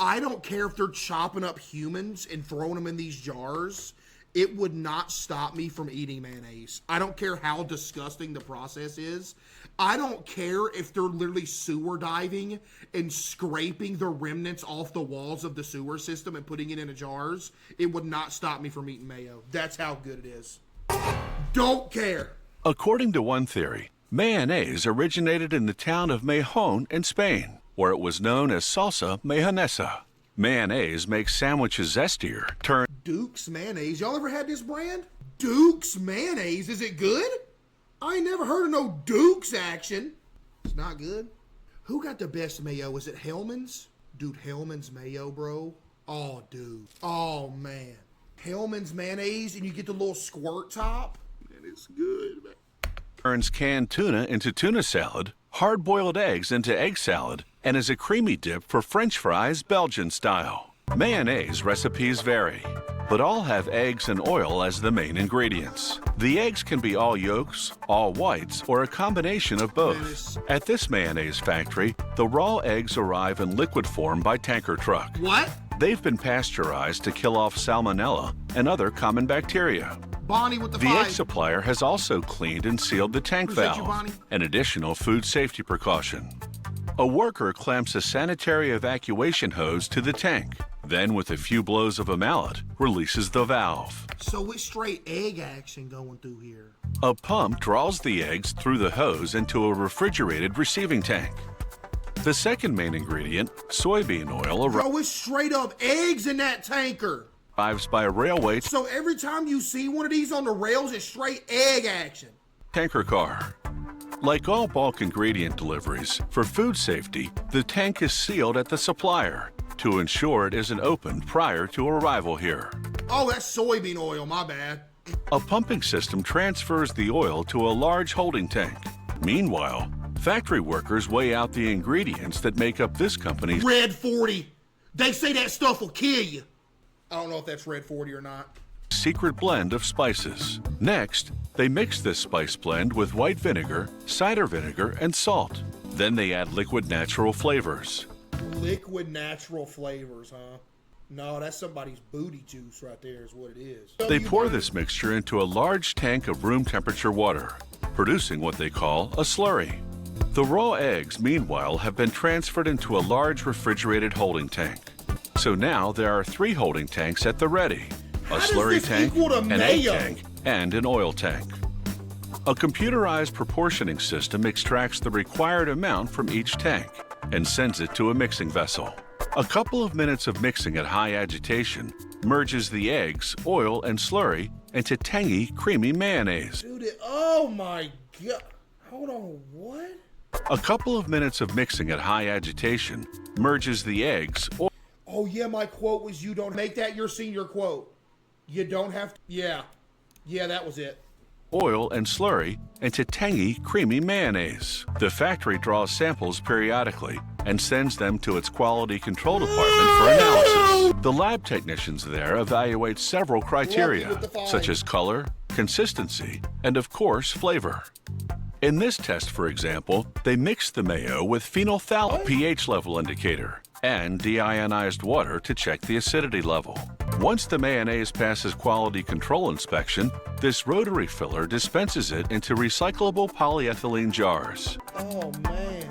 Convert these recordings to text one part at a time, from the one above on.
I don't care if they're chopping up humans and throwing them in these jars. It would not stop me from eating mayonnaise. I don't care how disgusting the process is. I don't care if they're literally sewer diving and scraping the remnants off the walls of the sewer system and putting it in jars. It would not stop me from eating mayo. That's how good it is. Don't care. According to one theory, mayonnaise originated in the town of Mahon in Spain, where it was known as salsa mayonnaise. Mayonnaise makes sandwiches zestier, Duke's Mayonnaise. Y'all ever had this brand? Duke's Mayonnaise. Is it good? I ain't never heard of no Duke's action. It's not good. Who got the best mayo? Is it Hellman's? Dude, Hellman's mayo, bro. Oh, dude. Oh, man. Hellman's mayonnaise, and you get the little squirt top. Man, it's good, man. turns canned tuna into tuna salad, hard-boiled eggs into egg salad, and is a creamy dip for French fries Belgian style. Mayonnaise recipes vary, but all have eggs and oil as the main ingredients. The eggs can be all yolks, all whites, or a combination of both. At this mayonnaise factory, the raw eggs arrive in liquid form by tanker truck. What? They've been pasteurized to kill off salmonella and other common bacteria. Bonnie with the The five. egg supplier has also cleaned and sealed the tank Appreciate you, valve, Bonnie. an additional food safety precaution. A worker clamps a sanitary evacuation hose to the tank, then with a few blows of a mallet, releases the valve. So it's straight egg action going through here. A pump draws the eggs through the hose into a refrigerated receiving tank. The second main ingredient, soybean oil, Bro, it's straight up eggs in that tanker. arrives by railway So every time you see one of these on the rails, it's straight egg action. tanker car. Like all bulk ingredient deliveries, for food safety, the tank is sealed at the supplier to ensure it isn't opened prior to arrival here. Oh, that's soybean oil, my bad. A pumping system transfers the oil to a large holding tank. Meanwhile, factory workers weigh out the ingredients that make up this company's Red 40. They say that stuff will kill you. I don't know if that's Red 40 or not. secret blend of spices. Next, they mix this spice blend with white vinegar, cider vinegar, and salt. Then they add liquid natural flavors. Liquid natural flavors, huh? No, that's somebody's booty juice right there is what it is. They pour this mixture into a large tank of room temperature water, producing what they call a slurry. The raw eggs, meanwhile, have been transferred into a large refrigerated holding tank. So now there are 3 holding tanks at the ready: a does slurry this tank, equal to an egg mayo? tank, and an oil tank. A computerized proportioning system extracts the required amount from each tank and sends it to a mixing vessel. A couple of minutes of mixing at high agitation merges the eggs, oil, and slurry into tangy, creamy mayonnaise. Dude, oh my God. Hold on, what? A couple of minutes of mixing at high agitation merges the eggs, Oh yeah, my quote was you don't make that your senior quote. You don't have to, yeah. Yeah, that was it. oil, and slurry into tangy, creamy mayonnaise. The factory draws samples periodically and sends them to its quality control department for analysis. The lab technicians there evaluate several criteria, Lucky with the five. such as color, consistency, and of course, flavor. In this test, for example, they mixed the mayo with phenolphthalein pH level indicator and deionized water to check the acidity level. Once the mayonnaise passes quality control inspection, this rotary filler dispenses it into recyclable polyethylene jars. Oh man.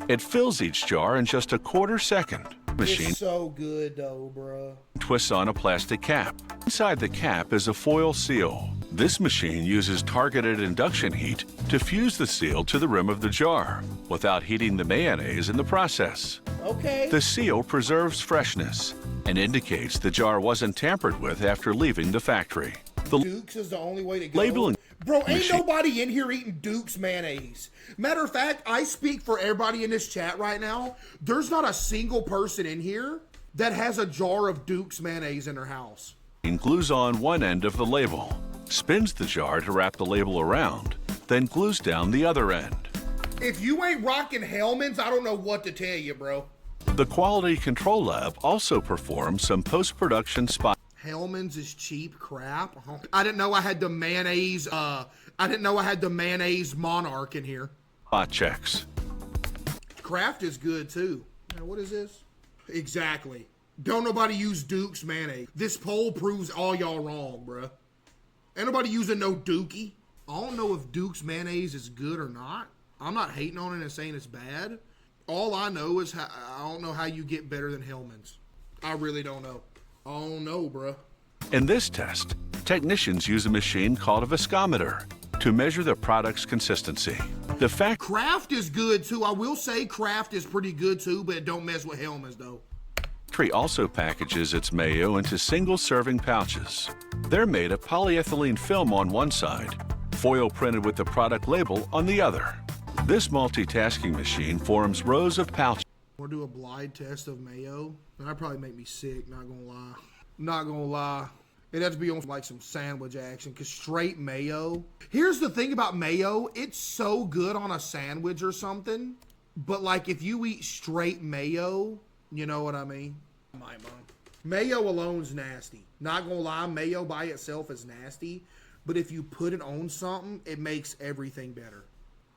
It fills each jar in just a quarter second. Machine It's so good though, bruh. twists on a plastic cap. Inside the cap is a foil seal. This machine uses targeted induction heat to fuse the seal to the rim of the jar without heating the mayonnaise in the process. Okay. The seal preserves freshness and indicates the jar wasn't tampered with after leaving the factory. The Duke's is the only way to go. Labeling Bro, ain't machine- nobody in here eating Duke's mayonnaise. Matter of fact, I speak for everybody in this chat right now. There's not a single person in here that has a jar of Duke's mayonnaise in their house. glues on one end of the label, spins the jar to wrap the label around, then glues down the other end. If you ain't rocking Hellman's, I don't know what to tell you, bro. The Quality Control Lab also performs some post-production spot Hellman's is cheap crap. I didn't know I had the mayonnaise. I didn't know I had the mayonnaise Monarch in here. checks. Kraft is good too. Now, what is this? Exactly. Don't nobody use Duke's mayonnaise. This poll proves all y'all wrong, bruh. Ain't nobody using no Dookie. I don't know if Duke's mayonnaise is good or not. I'm not hating on it and saying it's bad. All I know is I don't know how you get better than Hellman's. I really don't know. I don't know, bruh. In this test, technicians use a machine called a viscometer to measure the product's consistency. The Kraft is good too. I will say Kraft is pretty good too, but it don't mess with Hellman's though. factory also packages its mayo into single-serving pouches. They're made of polyethylene film on one side, foil printed with the product label on the other. This multitasking machine forms rows of pouches. Want to do a blind test of mayo? That'd probably make me sick, not gonna lie. Not gonna lie. It'd have to be on like some sandwich action, because straight mayo. Here's the thing about mayo, it's so good on a sandwich or something, but like if you eat straight mayo, you know what I mean? My mom. Mayo alone's nasty. Not gonna lie, mayo by itself is nasty, but if you put it on something, it makes everything better.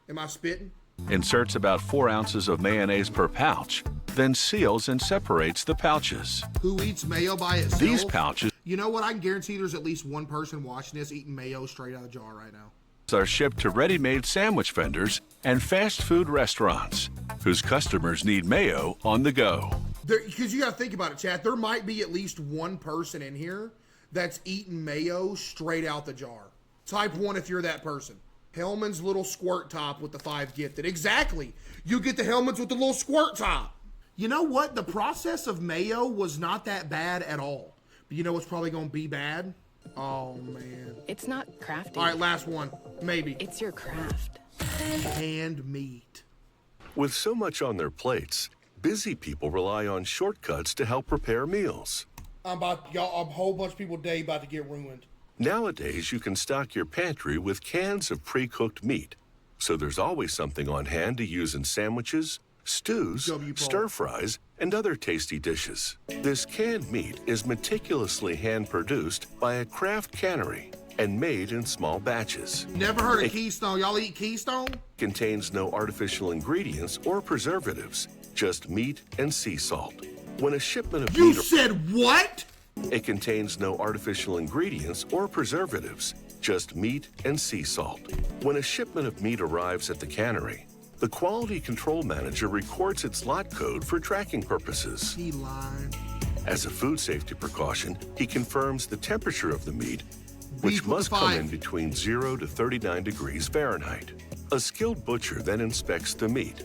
Am I spitting? Inserts about 4 ounces of mayonnaise per pouch, then seals and separates the pouches. Who eats mayo by itself? These pouches You know what? I can guarantee there's at least one person watching this eating mayo straight out of the jar right now. are shipped to ready-made sandwich vendors and fast food restaurants whose customers need mayo on the go. Because you got to think about it, chat. There might be at least one person in here that's eating mayo straight out the jar. Type 1 if you're that person. Hellman's little squirt top with the 5 gifted. Exactly. You get the Hellman's with the little squirt top. You know what? The process of mayo was not that bad at all. But you know what's probably going to be bad? Oh, man. It's not crafty. All right, last one. Maybe. It's your craft. Canned meat. With so much on their plates, busy people rely on shortcuts to help prepare meals. A whole bunch of people today about to get ruined. Nowadays, you can stock your pantry with cans of pre-cooked meat, so there's always something on hand to use in sandwiches, stews, stir-fries, and other tasty dishes. This canned meat is meticulously hand-produced by a craft cannery and made in small batches. Never heard of Keystone. Y'all eat Keystone? Contains no artificial ingredients or preservatives, just meat and sea salt. When a shipment of You meat... said what? It contains no artificial ingredients or preservatives, just meat and sea salt. When a shipment of meat arrives at the cannery, the quality control manager records its lot code for tracking purposes. He lied. As a food safety precaution, he confirms the temperature of the meat, which Beef with must the come 5. in between 0 to 39 degrees Fahrenheit. A skilled butcher then inspects the meat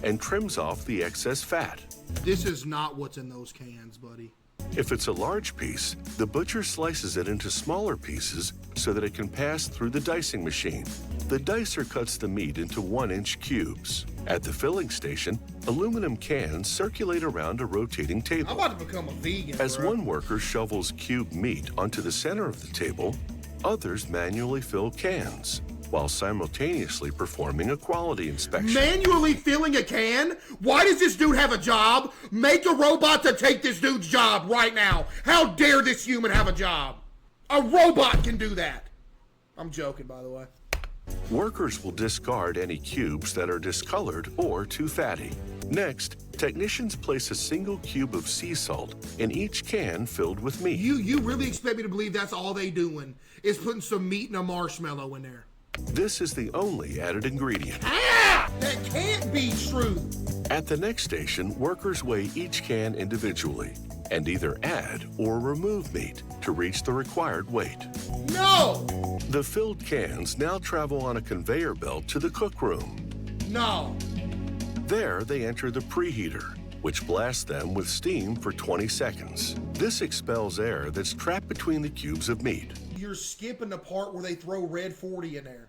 and trims off the excess fat. This is not what's in those cans, buddy. If it's a large piece, the butcher slices it into smaller pieces so that it can pass through the dicing machine. The dicer cuts the meat into 1-inch cubes. At the filling station, aluminum cans circulate around a rotating I'm table. about to become a vegan, As bro. one worker shovels cubed meat onto the center of the table, others manually fill cans, while simultaneously performing a quality inspection. Manually filling a can? Why does this dude have a job? Make a robot to take this dude's job right now. How dare this human have a job? A robot can do that. I'm joking, by the way. Workers will discard any cubes that are discolored or too fatty. Next, technicians place a single cube of sea salt in each can filled with meat. You really expect me to believe that's all they doing is putting some meat and a marshmallow in there? This is the only added ingredient. Ah! That can't be true. At the next station, workers weigh each can individually and either add or remove meat to reach the required weight. No! The filled cans now travel on a conveyor belt to the cookroom. No. There, they enter the preheater, which blasts them with steam for 20 seconds. This expels air that's trapped between the cubes of meat. You're skipping the part where they throw red 40 in there.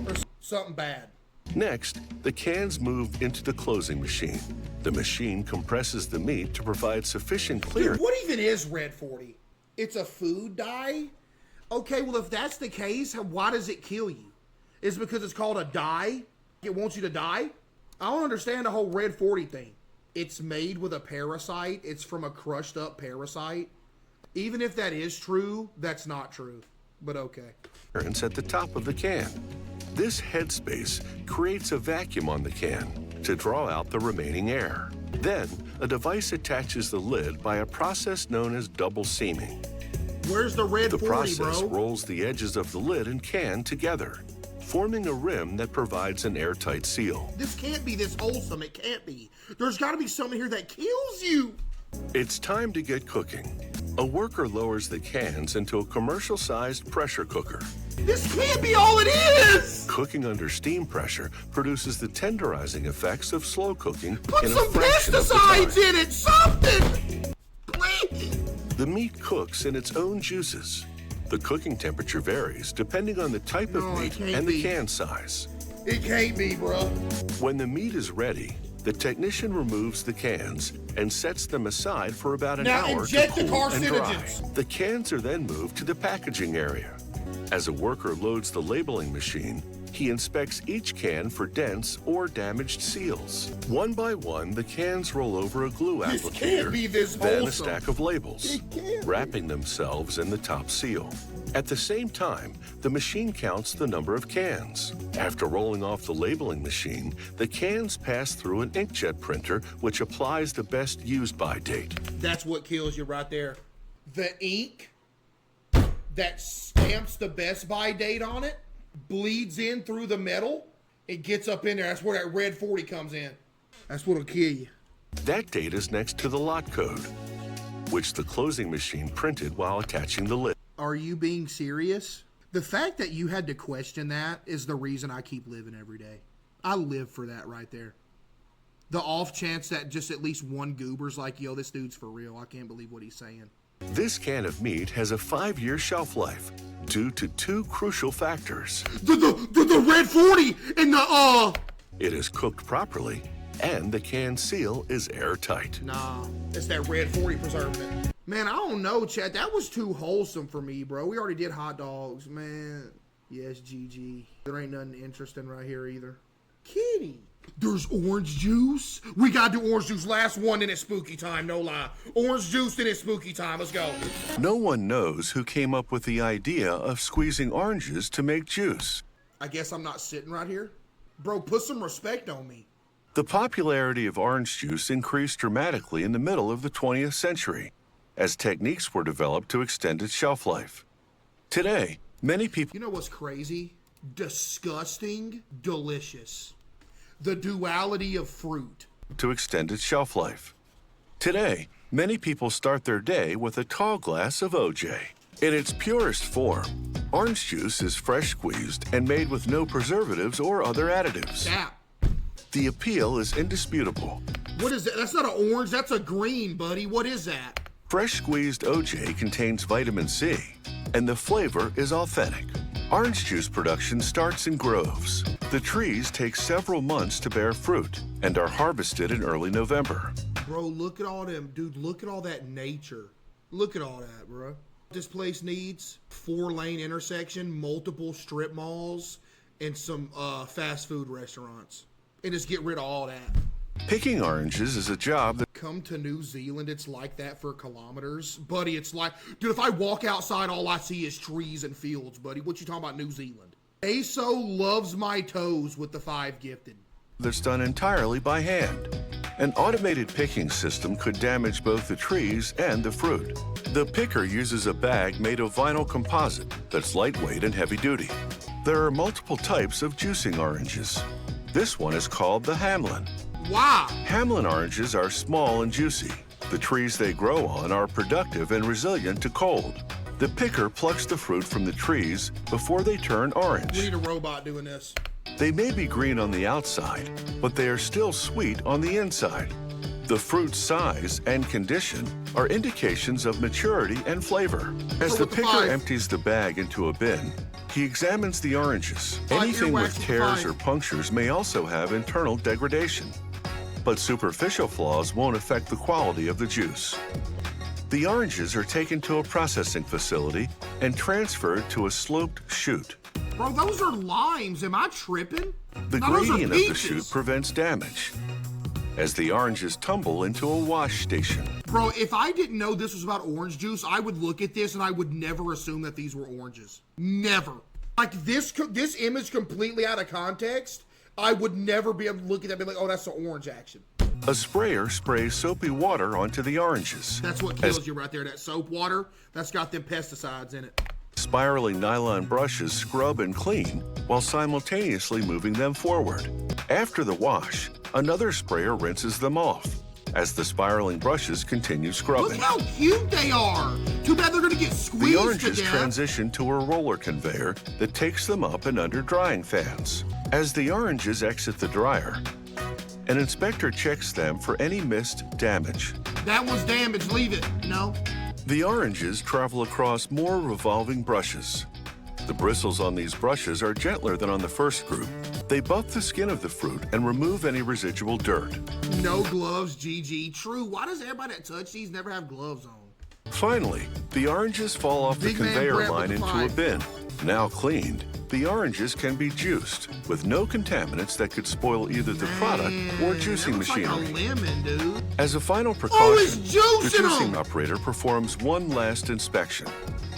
Or something bad. Next, the cans move into the closing machine. The machine compresses the meat to provide sufficient Dude, clearance. what even is red 40? It's a food dye? Okay, well, if that's the case, why does it kill you? Is it because it's called a dye? It wants you to die? I don't understand the whole red 40 thing. It's made with a parasite. It's from a crushed up parasite. Even if that is true, that's not true. But okay. At the top of the can. This headspace creates a vacuum on the can to draw out the remaining air. Then, a device attaches the lid by a process known as double seaming. Where's the red The 40, process bro? rolls the edges of the lid and can together, forming a rim that provides an airtight seal. This can't be this wholesome. It can't be. There's got to be something here that kills you. It's time to get cooking. A worker lowers the cans into a commercial-sized pressure cooker. This can't be all it is. Cooking under steam pressure produces the tenderizing effects of slow cooking Put in a some fraction of the pesticides time. in it. Something. Please. The meat cooks in its own juices. The cooking temperature varies depending on the type of No, it meat can't and the be. can size. It can't be, bro. When the meat is ready, the technician removes the cans and sets them aside for about an Now hour to inject the cool and dry. carcinogens. The cans are then moved to the packaging area. As a worker loads the labeling machine, he inspects each can for dents or damaged seals. One by one, the cans roll over a glue This applicator, can't be this then a wholesome. stack of labels, It can't be. wrapping themselves in the top seal. At the same time, the machine counts the number of cans. After rolling off the labeling machine, the cans pass through an inkjet printer, which applies the best used by date. That's what kills you right there. The ink that stamps the best by date on it bleeds in through the metal. It gets up in there. That's where that red 40 comes in. That's what'll kill you. That date is next to the lot code, which the closing machine printed while attaching the lid. Are you being serious? The fact that you had to question that is the reason I keep living every day. I live for that right there. The off chance that just at least one goober's like, yo, this dude's for real. I can't believe what he's saying. This can of meat has a 5-year shelf life due to 2 crucial factors. The red 40 and the, It is cooked properly, and the can seal is airtight. Nah, it's that red 40 preserving it. Man, I don't know, Chad. That was too wholesome for me, bro. We already did hot dogs, man. Yes, GG. There ain't nothing interesting right here either. Kitty. There's orange juice. We gotta do orange juice. Last one and it's spooky time, no lie. Orange juice and it's spooky time. Let's go. No one knows who came up with the idea of squeezing oranges to make juice. I guess I'm not sitting right here. Bro, put some respect on me. The popularity of orange juice increased dramatically in the middle of the 20th century, as techniques were developed to extend its shelf life. Today, many people... You know what's crazy? Disgusting, delicious. The duality of fruit. to extend its shelf life. Today, many people start their day with a tall glass of OJ. In its purest form, orange juice is fresh squeezed and made with no preservatives or other additives. Yeah. The appeal is indisputable. What is that? That's not an orange, that's a green, buddy. What is that? Fresh squeezed OJ contains vitamin C, and the flavor is authentic. Orange juice production starts in groves. The trees take several months to bear fruit and are harvested in early November. Bro, look at all them. Dude, look at all that nature. Look at all that, bro. This place needs 4-lane intersection, multiple strip malls, and some fast food restaurants. And just get rid of all that. Picking oranges is a job that Come to New Zealand, it's like that for kilometers. Buddy, it's like, dude, if I walk outside, all I see is trees and fields, buddy. What you talking about, New Zealand? CaseOh loves my toes with the 5 gifted. that's done entirely by hand. An automated picking system could damage both the trees and the fruit. The picker uses a bag made of vinyl composite that's lightweight and heavy duty. There are multiple types of juicing oranges. This one is called the Hamlin. Wow. Hamlin oranges are small and juicy. The trees they grow on are productive and resilient to cold. The picker plucks the fruit from the trees before they turn We orange. need a robot doing this. They may be green on the outside, but they are still sweet on the inside. The fruit's size and condition are indications of maturity and flavor. As So the with the picker 5. empties the bag into a bin, he examines the oranges. 5-year Anything with wax with tears 5. or punctures may also have internal degradation, but superficial flaws won't affect the quality of the juice. The oranges are taken to a processing facility and transferred to a sloped chute. Bro, those are limes. Am I tripping? The No, those are gradient of the peaches. chute prevents damage as the oranges tumble into a wash station. Bro, if I didn't know this was about orange juice, I would look at this and I would never assume that these were oranges. Never. Like this image completely out of context, I would never be able to look at that and be like, oh, that's the orange action. A sprayer sprays soapy water onto the oranges. That's what kills you right there, that soap water. That's got them pesticides in it. Spiraling nylon brushes scrub and clean while simultaneously moving them forward. After the wash, another sprayer rinses them off as the spiraling brushes continue Look scrubbing. how cute they are. Too bad they're going to get squeezed The oranges to death. transition to a roller conveyor that takes them up and under drying fans. As the oranges exit the dryer, an inspector checks them for any missed damage. That one's damaged. Leave it. No. The oranges travel across more revolving brushes. The bristles on these brushes are gentler than on the first group. They buff the skin of the fruit and remove any residual dirt. No gloves, GG. True. Why does everybody that touch these never have gloves on? Finally, the oranges fall off the Big man conveyor Brett line with the into a pipe. bin. Now cleaned, the oranges can be juiced with no contaminants that could spoil either the product or juicing that looks machinery. like a lemon, dude. As a final Oh, precaution, it's the juicing juicing them! operator performs one last inspection.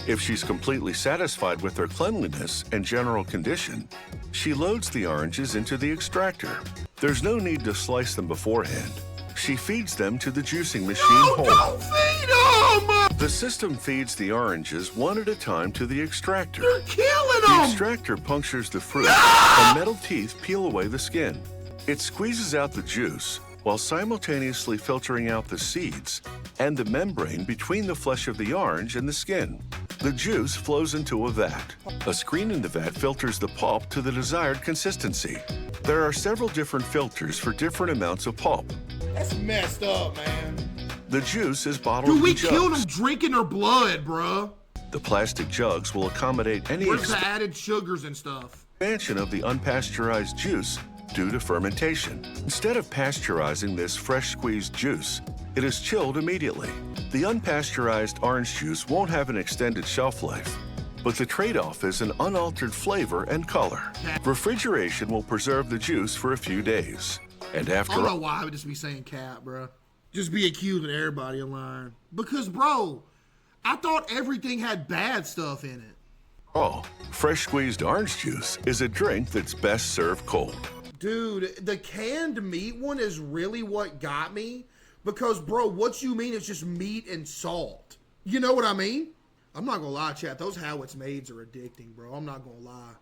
If she's completely satisfied with their cleanliness and general condition, she loads the oranges into the extractor. There's no need to slice them beforehand. She feeds them to the juicing machine No, whole. don't feed them! The system feeds the oranges one at a time to the extractor. You're killing The them! extractor punctures the fruit, and metal teeth peel away the skin. It squeezes out the juice while simultaneously filtering out the seeds and the membrane between the flesh of the orange and the skin. The juice flows into a vat. A screen in the vat filters the pulp to the desired consistency. There are several different filters for different amounts of pulp. That's messed up, man. The juice is bottled Dude, we in killed them jugs. drinking their blood, bruh. The plastic jugs will accommodate any Where's the added sugars and stuff? expansion of the unpasteurized juice due to fermentation. Instead of pasteurizing this fresh squeezed juice, it is chilled immediately. The unpasteurized orange juice won't have an extended shelf life, but the trade-off is an unaltered flavor and color. Refrigeration will preserve the juice for a few days. And I after don't know why I would just be saying cat, bruh. Just be accusing everybody online. Because, bro, I thought everything had bad stuff in it. all, fresh squeezed orange juice is a drink that's best served cold. Dude, the canned meat one is really what got me. Because, bro, what you mean is just meat and salt. You know what I mean? I'm not gonna lie, chat. Those Howitz maids are addicting, bro. I'm not gonna lie.